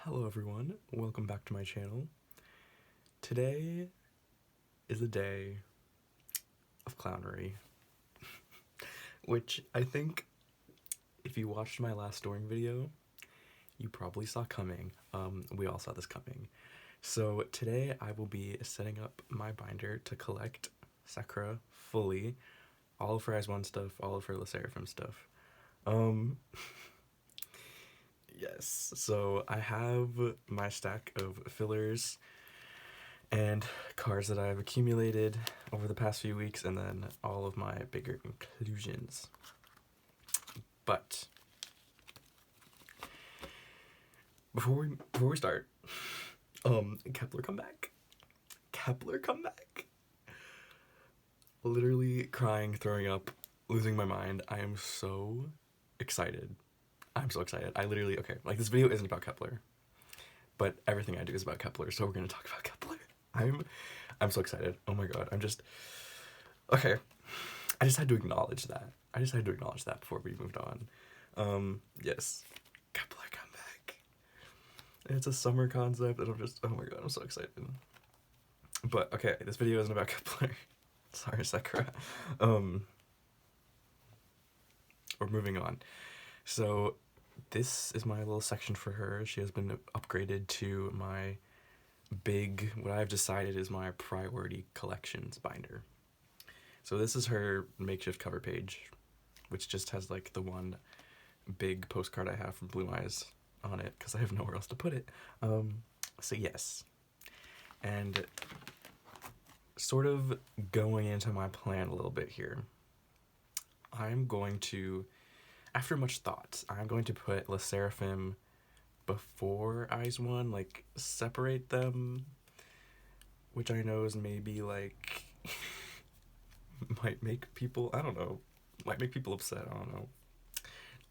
Hello everyone, welcome back to my channel. Today is a day of clownery, which I think if you watched my last storing video, you probably saw coming. We all saw this coming. So today I will be setting up my binder to collect Sakura fully, all of her Eyes 1 stuff, all of her sserafim stuff. Yes, so I have my stack of fillers and cards that I've accumulated over the past few weeks, and then all of my bigger inclusions. But before we start, KEP1ER comeback. KEP1ER comeback. Literally crying, throwing up, losing my mind. I am so excited. I'm so excited. I literally, okay, like this video isn't about KEP1ER, but everything I do is about KEP1ER, so we're gonna talk about KEP1ER. I'm so excited. Oh my god, okay. I just had to acknowledge that. Before we moved on. Yes, KEP1ER comeback. It's a summer concept, and oh my god, I'm so excited. But okay, this video isn't about KEP1ER. Sorry, Sakura. We're moving on. So this is my little section for her. She has been upgraded to my big, what I've decided is my priority collections binder. So this is her makeshift cover page, which just has like the one big postcard I have from Blue Eyes on it because I have nowhere else to put it. So yes, and sort of going into my plan a little bit here, I'm going to, after much thought, I'm going to put sserafim before Eyes 1, like separate them, which I know is maybe like might make people, I don't know, might make people upset, I don't know.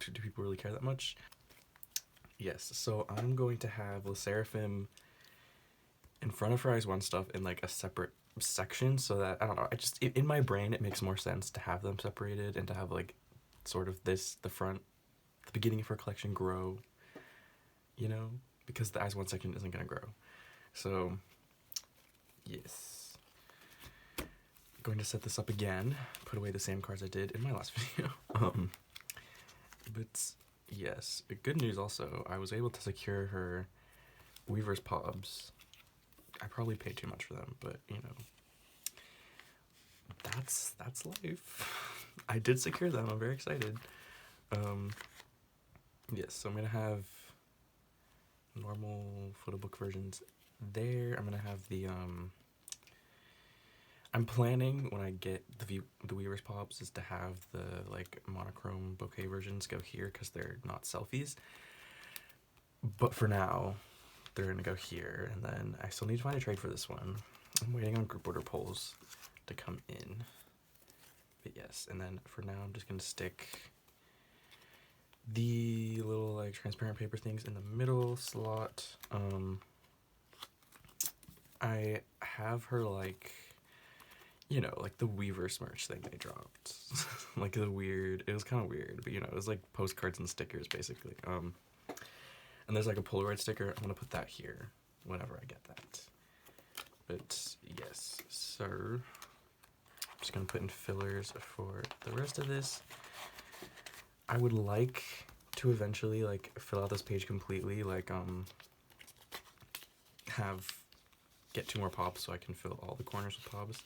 Do people really care that much? Yes, so I'm going to have sserafim in front of her Eyes 1 stuff in like a separate section, so that, I don't know, in my brain it makes more sense to have them separated and to have like sort of the beginning of her collection grow, you know, because the Eyes 1 section isn't gonna grow. So yes, going to set this up again, put away the same cards I did in my last video. But yes, good news also, I was able to secure her Weaver's Pobs. I probably paid too much for them, but you know, that's life. I did secure them, I'm very excited. Yes, so I'm gonna have normal photo book versions there. I'm gonna have the I'm planning when I get the Weaver's Pops is to have the like monochrome bouquet versions go here because they're not selfies. But for now, they're gonna go here, and then I still need to find a trade for this one. I'm waiting on group order polls to come in. But yes, and then for now I'm just gonna stick the little like transparent paper things in the middle slot. I have her like, you know, like the Weaver's merch thing they dropped. Like it was kind of weird, but you know, it was like postcards and stickers basically. And there's like a Polaroid sticker. I'm gonna put that here whenever I get that. But yes, so I'm just gonna put in fillers for the rest of this. I would like to eventually like fill out this page completely, like get 2 more pops so I can fill all the corners with pops.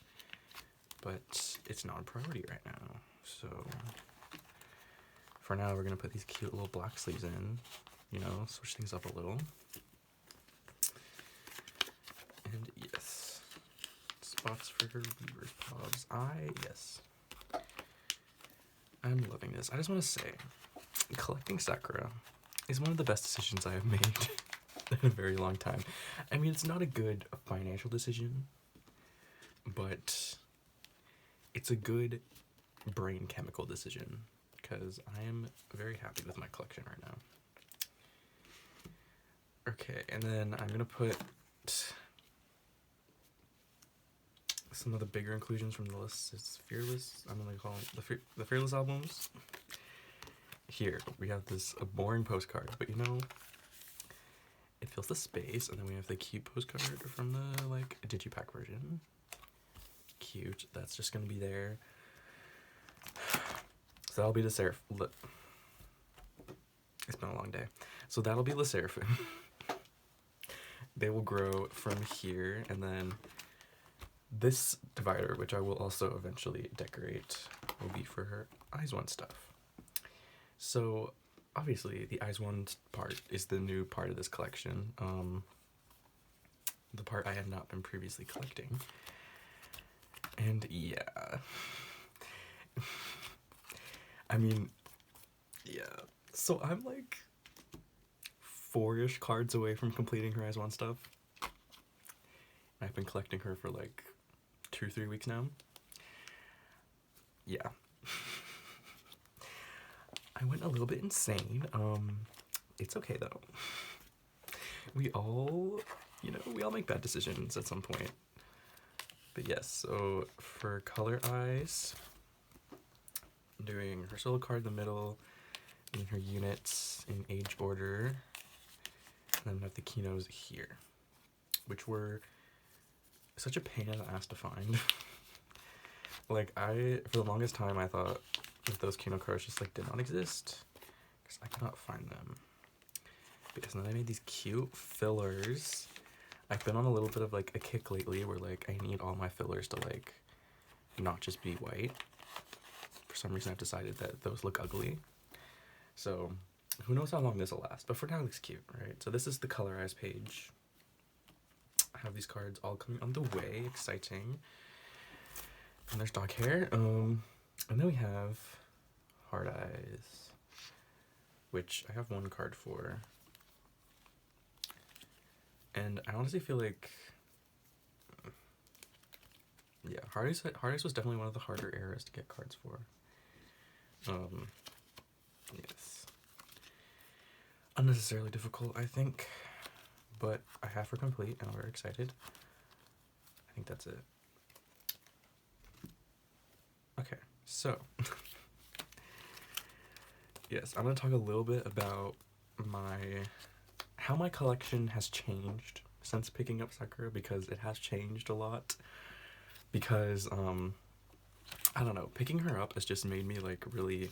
But it's not a priority right now. So for now we're gonna put these cute little black sleeves in, you know, switch things up a little. And yes, spots for her Weaver's Pobs. Yes, I'm loving this. I just want to say, collecting Sakura is one of the best decisions I have made in a very long time. I mean, it's not a good financial decision, but it's a good brain chemical decision because I am very happy with my collection right now. Okay, and then I'm gonna put some of the bigger inclusions from the list. It's Fearless. I'm gonna call them the Fearless albums. Here we have a boring postcard, but you know, it fills the space, and then we have the cute postcard from the like digipack version. Cute. That's just gonna be there. So that'll be the sserafim. It's been a long day. So that'll be the sserafim. They will grow from here, and then this divider, which I will also eventually decorate, will be for her eyes one stuff. So obviously the eyes one part is the new part of this collection. The part I had not been previously collecting. And yeah. I mean, yeah. So I'm like 4-ish cards away from completing her eyes one stuff. I've been collecting her for like 2-3 weeks now. Yeah. I went a little bit insane. It's okay though. We all make bad decisions at some point. But yes, so for color eyes, I'm doing her solo card in the middle, and her units in age order, and then we have the Kinos here, which were such a pain in the ass to find. Like, for the longest time, I thought that those Kino cards just, like, did not exist, because I could not find them. Because then I made these cute fillers. I've been on a little bit of, like, a kick lately where, like, I need all my fillers to, like, not just be white. For some reason, I've decided that those look ugly. So, who knows how long this will last, but for now, it looks cute, right? So this is the Colorize page. I have these cards all coming on the way, exciting. And there's dog hair. And then we have Hard Eyes, which I have one card for. And I honestly feel like, yeah, Hard Eyes was definitely one of the harder eras to get cards for. Yes. Unnecessarily difficult, I think. But I have her complete, and I'm very excited. I think that's it. Okay, so yes, I'm gonna talk a little bit about how my collection has changed since picking up Sakura, because it has changed a lot. Because I don't know, picking her up has just made me like really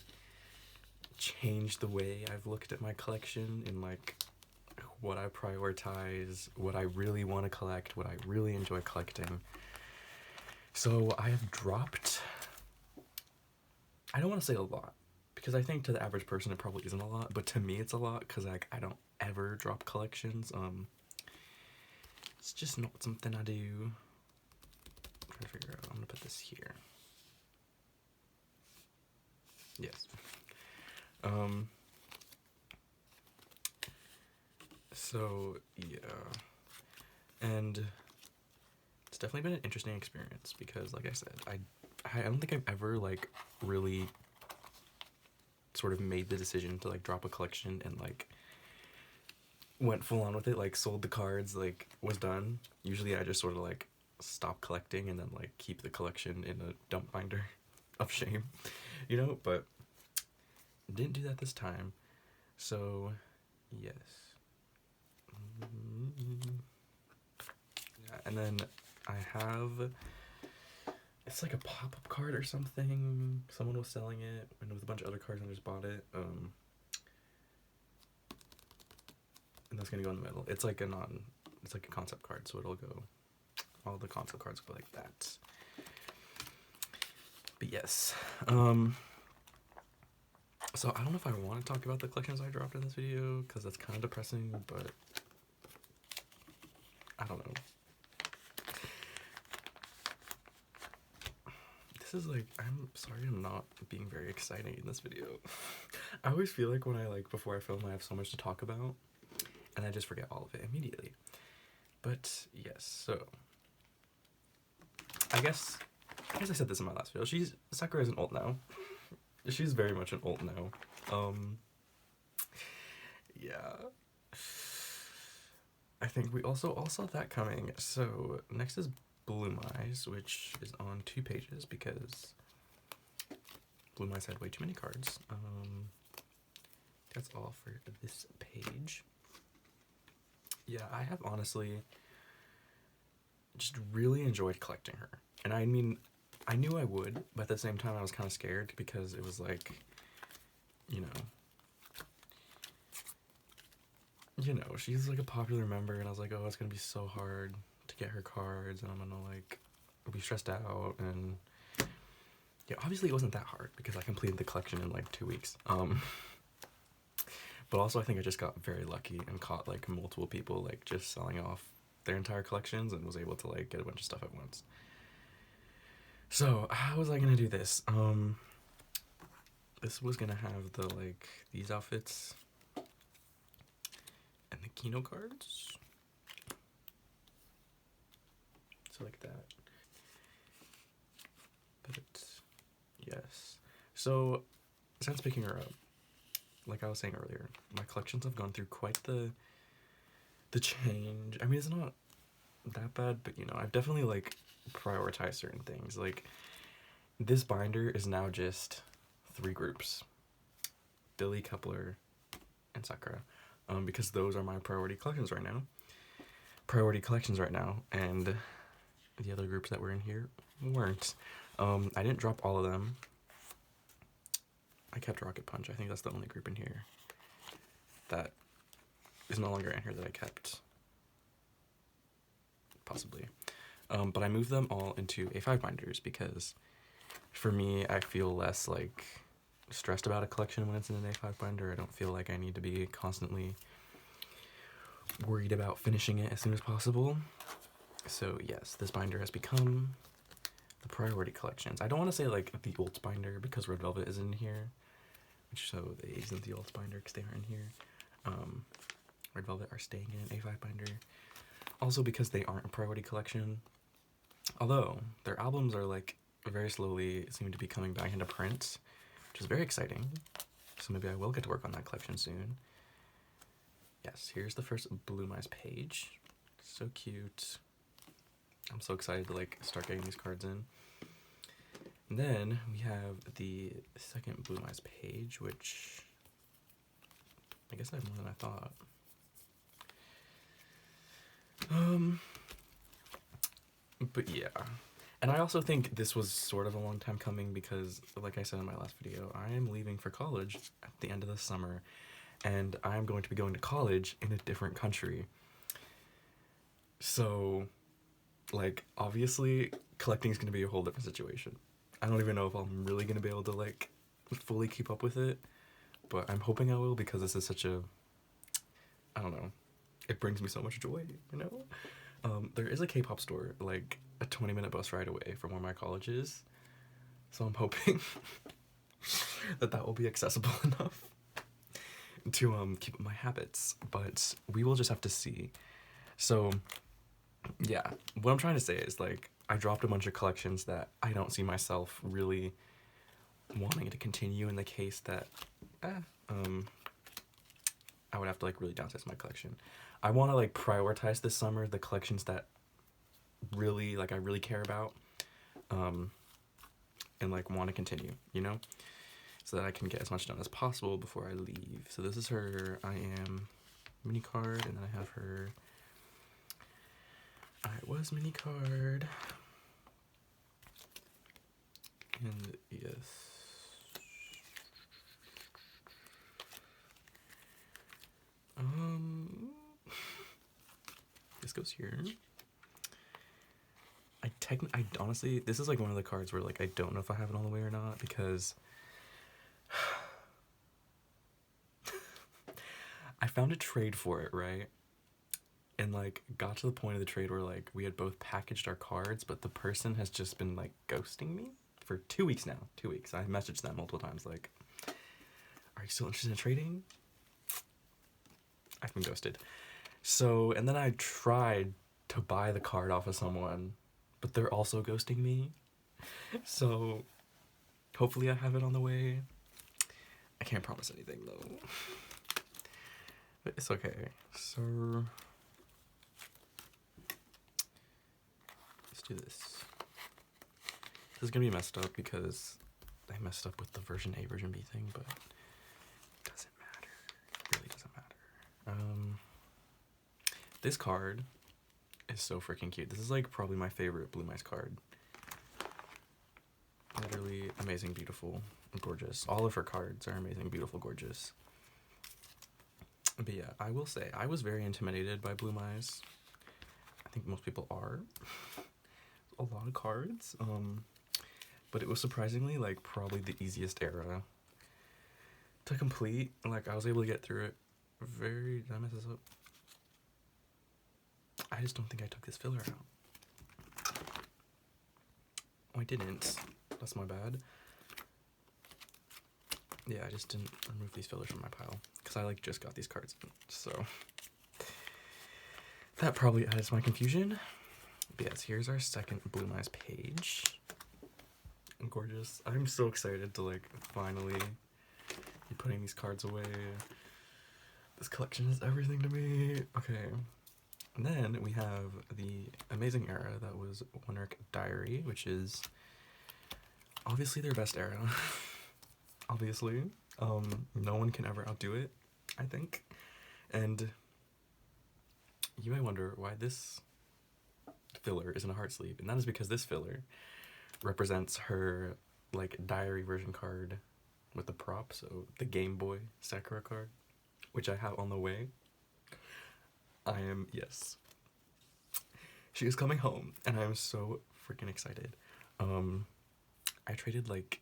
change the way I've looked at my collection and like what I prioritize, what I really want to collect, what I really enjoy collecting. So I have dropped, I don't want to say a lot, because I think to the average person it probably isn't a lot, but to me it's a lot, because like I don't ever drop collections. It's just not something I do. I'm trying to figure out, I'm gonna put this here. Yes. So yeah, and it's definitely been an interesting experience, because like I said, I don't think I've ever like really sort of made the decision to like drop a collection and like went full on with it, like sold the cards, like was done. Usually I just sort of like stop collecting and then like keep the collection in a dump binder of shame, you know, but didn't do that this time. So yes. Yeah, and then I have, it's like a pop-up card or something. Someone was selling it and with a bunch of other cards, and I just bought it. And that's gonna go in the middle. It's like it's like a concept card, so it'll go, all the concept cards go like that. But yes, so I don't know if I want to talk about the collections I dropped in this video, because that's kind of depressing, but I don't know. This is like, I'm sorry I'm not being very exciting in this video. I always feel like when before I film, I have so much to talk about, and I just forget all of it immediately. But yes, so I guess I said this in my last video. Sakura is an alt now. She's very much an alt now. Yeah. I think we also all saw that coming. So next is Bloom Eyes, which is on 2 pages because Bloom Eyes had way too many cards. That's all for this page. Yeah, I have honestly just really enjoyed collecting her. And I mean, I knew I would, but at the same time I was kind of scared because it was like, you know, she's like a popular member, and I was like, oh, it's gonna be so hard to get her cards, and I'm gonna like be stressed out. And yeah, obviously it wasn't that hard because I completed the collection in like 2 weeks. But also I think I just got very lucky and caught like multiple people like just selling off their entire collections and was able to like get a bunch of stuff at once. So how was I gonna do this? This was gonna have the like these outfits and the Kino cards. So like that. But yes. So since picking her up, like I was saying earlier, my collections have gone through quite the change. I mean, it's not that bad, but you know, I've definitely like prioritized certain things. Like this binder is now just 3 groups: Billy, KEP1ER, and Sakura, because those are my priority collections right now. And the other groups that were in here weren't. I didn't drop all of them. I kept Rocket Punch. I think that's the only group in here that is no longer in here that I kept. Possibly. But I moved them all into A5 binders because for me, I feel less like stressed about a collection when it's in an A5 binder. I don't feel like I need to be constantly worried about finishing it as soon as possible. So yes, this binder has become the priority collections. I don't want to say like the Ults binder because Red Velvet is in here, which so they isn't the Ults binder because they are in here. Red Velvet are staying in an A5 binder. Also because they aren't a priority collection. Although their albums are like very slowly seem to be coming back into print, which is very exciting. So maybe I will get to work on that collection soon. Yes, here's the first Blue Mice page. So cute. I'm so excited to like start getting these cards in. And then we have the second Blue Mice page, which I guess I have more than I thought. But yeah. And I also think this was sort of a long time coming because, like I said in my last video, I am leaving for college at the end of the summer, and I'm going to be going to college in a different country. So, like, obviously, collecting is going to be a whole different situation. I don't even know if I'm really going to be able to, like, fully keep up with it, but I'm hoping I will because this is such a, I don't know, it brings me so much joy, you know? There is a K-pop store, like, a 20-minute bus ride away from where my college is, so I'm hoping that will be accessible enough to keep up my habits, but we will just have to see. So yeah, what I'm trying to say is like I dropped a bunch of collections that I don't see myself really wanting to continue in the case that I would have to like really downsize my collection. I want to like prioritize this summer the collections that really like I really care about and like want to continue, you know, so that I can get as much done as possible before I leave. So this is her I Am mini card, and then I have her I Was mini card, and yes, this goes here. I honestly, this is like one of the cards where like I don't know if I have it on the way or not because I found a trade for it, right? And like got to the point of the trade where like we had both packaged our cards, but the person has just been like ghosting me for 2 weeks now. 2 weeks. I messaged them multiple times like, are you still interested in trading? I've been ghosted. So, and then I tried to buy the card off of someone, but they're also ghosting me. So hopefully I have it on the way. I can't promise anything though. But it's okay. So let's do this. This is gonna be messed up because I messed up with the version A, version B thing, but it doesn't matter. It really doesn't matter. This card is so freaking cute. This is like probably my favorite Blue Mice card. Literally amazing, beautiful, gorgeous. All of her cards are amazing, beautiful, gorgeous. But yeah, I will say, I was very intimidated by Blue Mice. I think most people are. A lot of cards. But it was surprisingly, like, probably the easiest era to complete. Like, I was able to get through it very... Did I mess this up? I just don't think I took this filler out. Oh, I didn't. That's my bad. Yeah, I just didn't remove these fillers from my pile. Because I, like, just got these cards in. So... that probably adds to my confusion. But yes, here's our second Blue Mice page. Gorgeous. I'm so excited to, like, finally be putting these cards away. This collection is everything to me. Okay. And then we have the amazing era that was One-Arc Diary, which is obviously their best era. Obviously. No one can ever outdo it, I think. And you may wonder why this filler isn't a heart sleeve, and that is because this filler represents her, like, diary version card with the prop, so the Game Boy Sakura card, which I have on the way. Yes. She is coming home, and I am so freaking excited. I traded, like,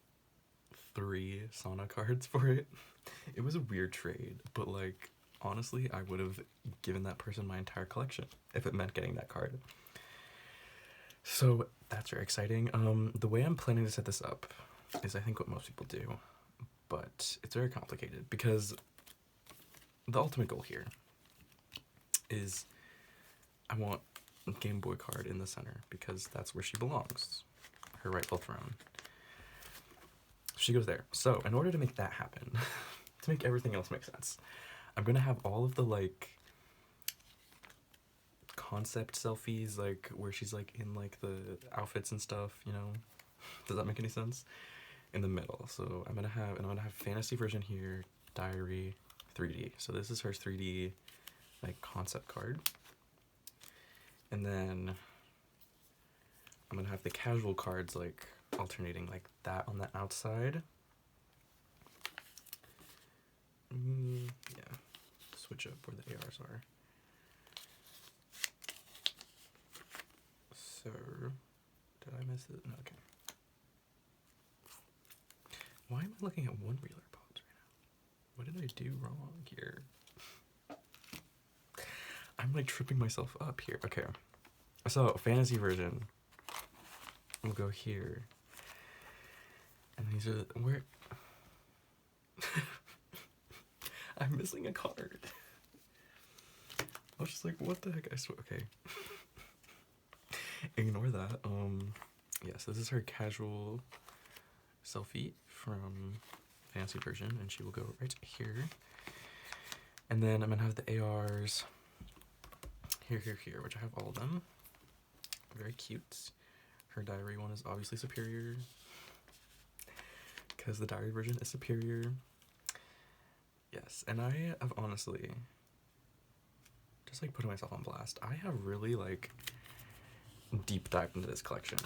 3 Sana cards for it. It was a weird trade, but, like, honestly, I would have given that person my entire collection if it meant getting that card. So that's very exciting. The way I'm planning to set this up is I think what most people do, but it's very complicated because the ultimate goal here is I want a Game Boy card in the center because that's where she belongs, her rightful throne. She goes there. So in order to make that happen, to make everything else make sense, I'm gonna have all of the, like, concept selfies, like, where she's, like, in, like, the outfits and stuff, you know? Does that make any sense? In the middle. So I'm gonna have fantasy version here, diary, 3D. So this is her 3D, like, concept card. And then I'm gonna have the casual cards, like, alternating like that on the outside. Yeah, switch up where the ARs are. So, did I miss it? No, okay. Why am I looking at one reeler pops right now? What did I do wrong here? I'm like tripping myself up here. Okay. So, fantasy version. We'll go here. And these are where I'm missing a card. I was just like, what the heck? I swear. Okay. Ignore that. Yes, this is her casual selfie from fantasy version, and she will go right here. And then I'm gonna have the ARs here, which I have all of them. Very cute. Her diary one is obviously superior because the diary version is superior. Yes, and I have honestly just like putting myself on blast. I have really like deep dived into this collection.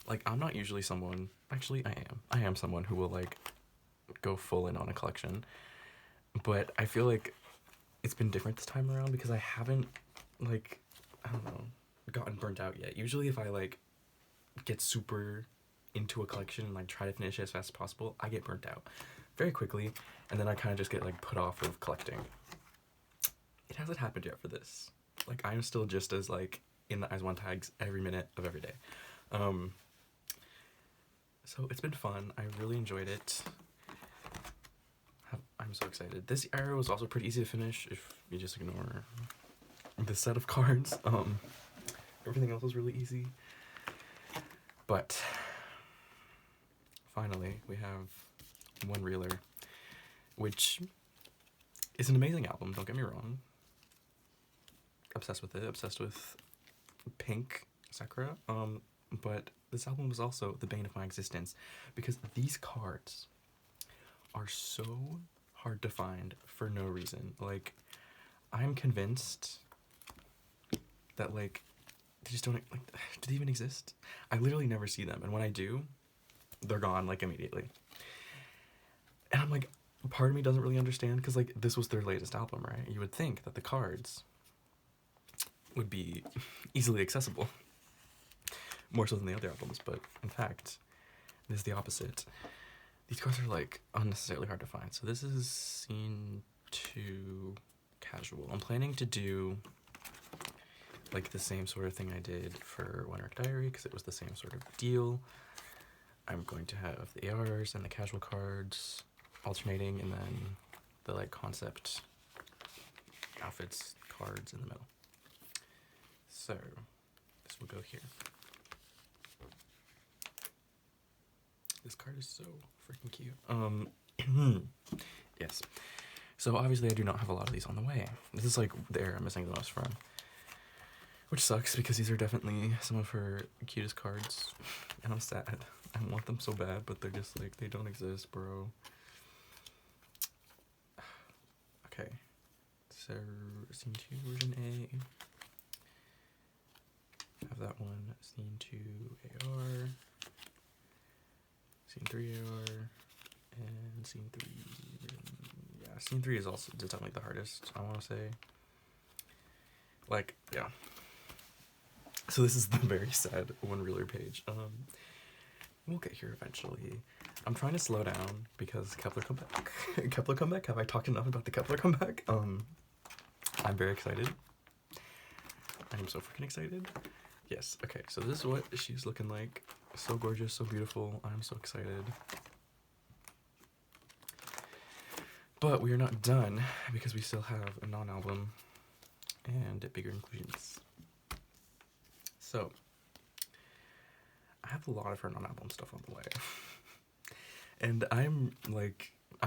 Like, I'm not usually someone, actually I am someone who will like go full in on a collection, but I feel like it's been different this time around because I haven't, like, I don't know, gotten burnt out yet. Usually if I like get super into a collection and like try to finish it as fast as possible, I get burnt out very quickly, and then I kind of just get like put off of collecting. It hasn't happened yet for this. Like, I'm still just as like in the Eyes One tags every minute of every day. So it's been fun. I really enjoyed it. I'm so excited. This era was also pretty easy to finish if you just ignore the set of cards. Everything else was really easy. But finally, we have One Reeler, which is an amazing album, don't get me wrong. Obsessed with it, obsessed with Pink Sakura. But this album was also the bane of my existence because these cards are so hard to find for no reason. Like, I'm convinced that like they just don't like. Do they even exist? I literally never see them, and when I do, they're gone like immediately. And I'm like, part of me doesn't really understand because like this was their latest album, right? You would think that the cards would be easily accessible, more so than the other albums, but in fact, it is the opposite. These cards are like unnecessarily hard to find. So this is scene 2 casual. I'm planning to do like the same sort of thing I did for One Arc Diary because it was the same sort of deal. I'm going to have the ARs and the casual cards alternating, and then the like concept outfits cards in the middle. So this will go here. This card is so freaking cute. Yes. So obviously I do not have a lot of these on the way. This is like the area I'm missing the most from, which sucks because these are definitely some of her cutest cards, and I'm sad. I want them so bad, but they're just like, they don't exist, bro. Okay. So scene 2 version A. Have that one. Scene 2 AR. Scene 3 AR. And scene 3. Yeah, scene 3 is also definitely the hardest, I want to say. Like, yeah. So this is the very sad one reeler page. We'll get here eventually. I'm trying to slow down because Kep1ER Comeback. Kep1ER Comeback? Have I talked enough about the Kep1ER Comeback? I'm very excited. I'm so freaking excited. Yes, okay, so this is what she's looking like. So gorgeous, so beautiful. I'm so excited. But we are not done because we still have a non-album and bigger inclusions. So, I have a lot of her non-album stuff on the way. And I'm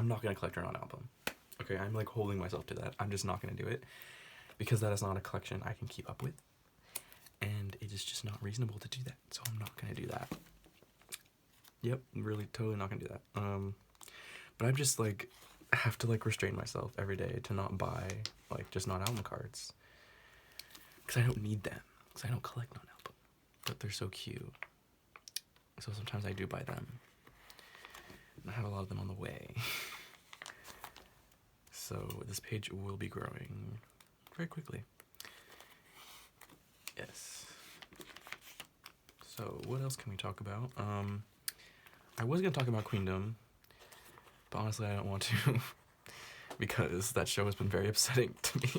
not gonna collect her non-album. Okay, I'm like holding myself to that. I'm just not gonna do it because that is not a collection I can keep up with. And it is just not reasonable to do that. So I'm not gonna do that. Yep, really totally not gonna do that. But I'm just like, I have to like restrain myself every day to not buy like just non-album cards. Because I don't need them. Because I don't collect non-album. But they're so cute. So sometimes I do buy them. And I have a lot of them on the way. So this page will be growing very quickly. Yes. So what else can we talk about? I was going to talk about Queendom. But honestly, I don't want to. Because that show has been very upsetting to me.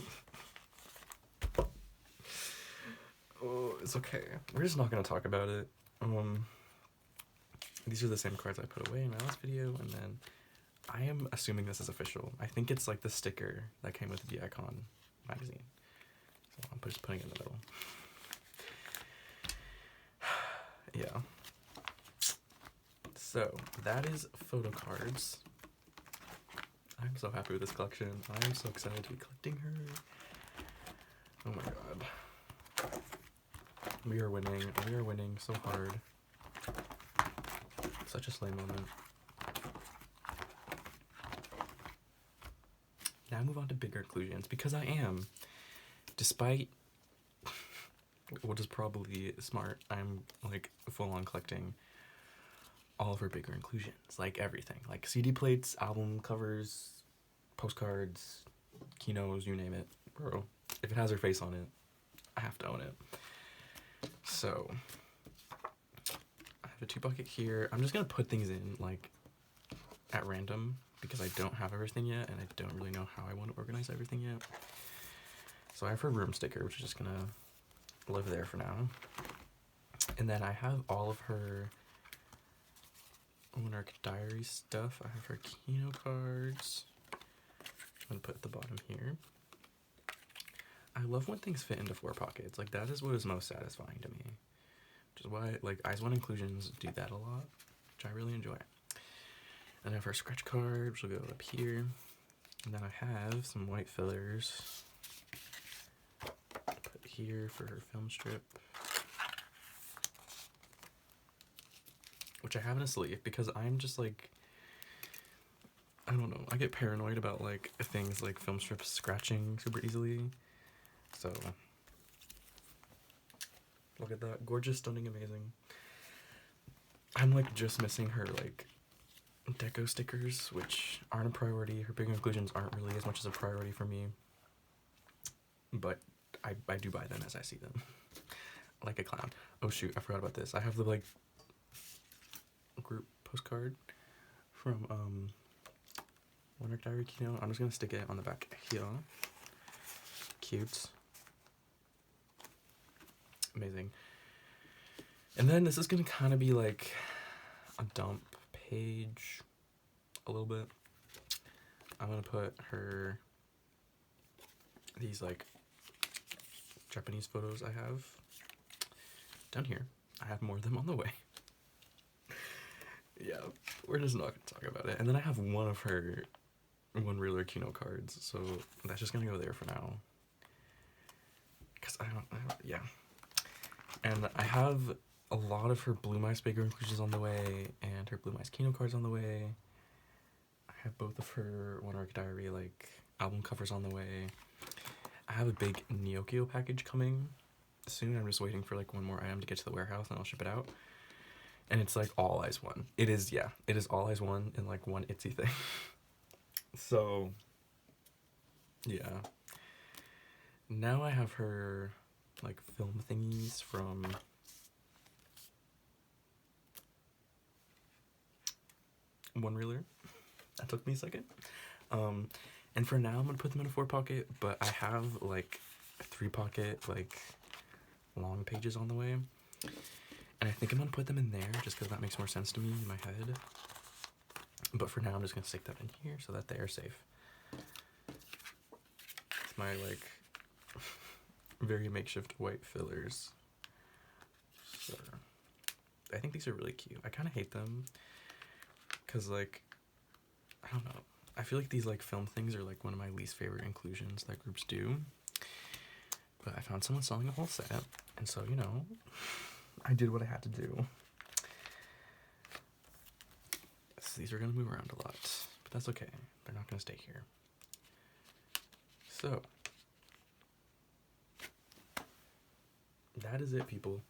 Oh, it's okay. We're just not going to talk about it. These are the same cards I put away in my last video, and then I am assuming this is official. I think it's like the sticker that came with the Icon magazine. So I'm just putting it in the middle. Yeah. So that is Photocards. I'm so happy with this collection. I am so excited to be collecting her. Oh my god. We are winning. We are winning so hard. Such a slay moment. Now move on to bigger inclusions because I am, despite what is probably smart, I'm like full on collecting all of her bigger inclusions, like everything, like CD plates, album covers, postcards, keynotes, you name it, bro. If it has her face on it, I have to own it. So I have a 2-bucket here. I'm just gonna put things in like at random because I don't have everything yet and I don't really know how I want to organize everything yet. So I have her room sticker, which is just gonna live there for now. And then I have all of her One Arc Diary stuff. I have her Kino cards. I'm gonna put at the bottom here. I love when things fit into 4 pockets. Like that is what is most satisfying to me. Which is why like Eyes One inclusions do that a lot, which I really enjoy. And I have her scratch card, which will go up here. And then I have some white fillers. Put here for her film strip. Which I have in a sleeve because I'm just like, I don't know, I get paranoid about like things like film strips scratching super easily. So Look at that. Gorgeous, stunning, amazing. I'm like just missing her like deco stickers, which aren't a priority. Her big inclusions aren't really as much as a priority for me. But I do buy them as I see them. Like a clown. Oh shoot, I forgot about this. I have the like group postcard from One Week Diary Keynote. I'm just gonna stick it on the back here. Cute. Amazing. And then this is gonna kind of be like a dump page a little bit. I'm gonna put her these like Japanese photos I have down here. I have more of them on the way. Yeah, we're just not gonna talk about it. And then I have one of her one reeler Kino cards, so that's just gonna go there for now. Cause I don't yeah. And I have a lot of her Blue Mice bigger inclusions on the way, and her Blue Mice Kino cards on the way. I have both of her One Arc Diary like album covers on the way. I have a big Neokyo package coming soon. I'm just waiting for like one more item to get to the warehouse and I'll ship it out. And it's like all eyes one. It is, yeah, it is all eyes one in like one itsy thing. So, yeah. Now I have her like film thingies from One Reeler. That took me a second. And for now I'm gonna put them in a 4-pocket, but I have like 3-pocket like long pages on the way. And I think I'm gonna put them in there just because that makes more sense to me in my head. But for now I'm just gonna stick that in here so that they are safe. It's my like very makeshift white fillers. So I think these are really cute. I kind of hate them because like, I don't know. I feel like these like film things are like one of my least favorite inclusions that groups do. But I found someone selling a whole set, and so, you know, I did what I had to do. So these are gonna move around a lot, but that's okay. They're not gonna stay here. So that is it, people.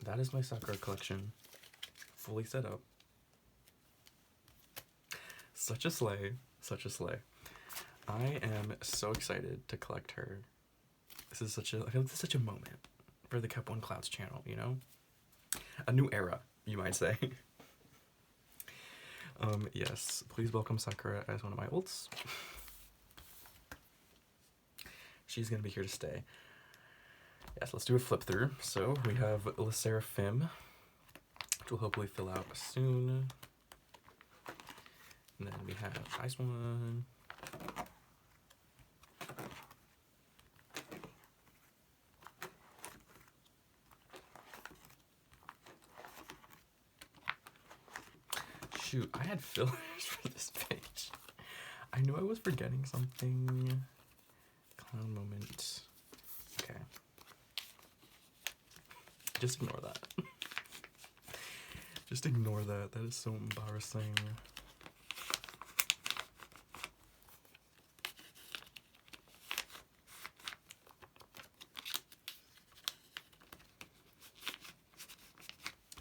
That is my Sakura collection, fully set up. Such a slay, such a slay. I am so excited to collect her. This is such a, I feel like this is such a moment for the KEP1 Clouds channel, you know? A new era, you might say. Yes, please welcome Sakura as one of my ults. She's gonna be here to stay. Yes, let's do a flip through. So we have sserafim, which will hopefully fill out soon. And then we have Ice One. Shoot, I had fillers for this page. I knew I was forgetting something. Clown moment. Okay. Just ignore that. Just ignore that. That is so embarrassing.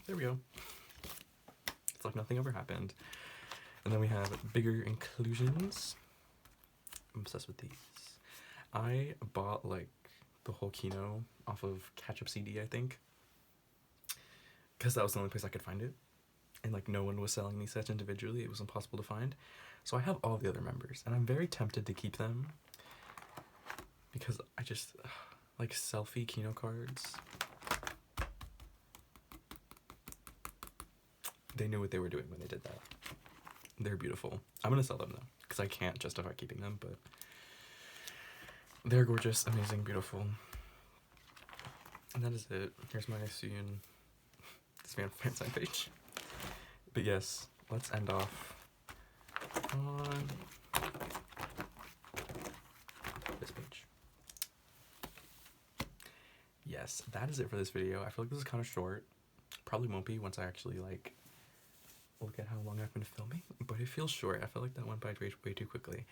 There we go. It's like nothing ever happened. And then we have bigger inclusions. I'm obsessed with these. I bought like the whole Kino off of Catch Up CD, I think, because that was the only place I could find it, and like no one was selling these sets individually. It was impossible to find. So I have all the other members, and I'm very tempted to keep them because I just like selfie Kino cards. They knew what they were doing when they did that. They're beautiful. I'm gonna sell them though, because I can't justify keeping them, but they're gorgeous, amazing, beautiful. And that is it. Here's my Suyin fan sign page. But yes, let's end off on this page. Yes, that is it for this video. I feel like this is kind of short. Probably won't be once I actually like look at how long I've been filming, but it feels short. I feel like that went by way too quickly.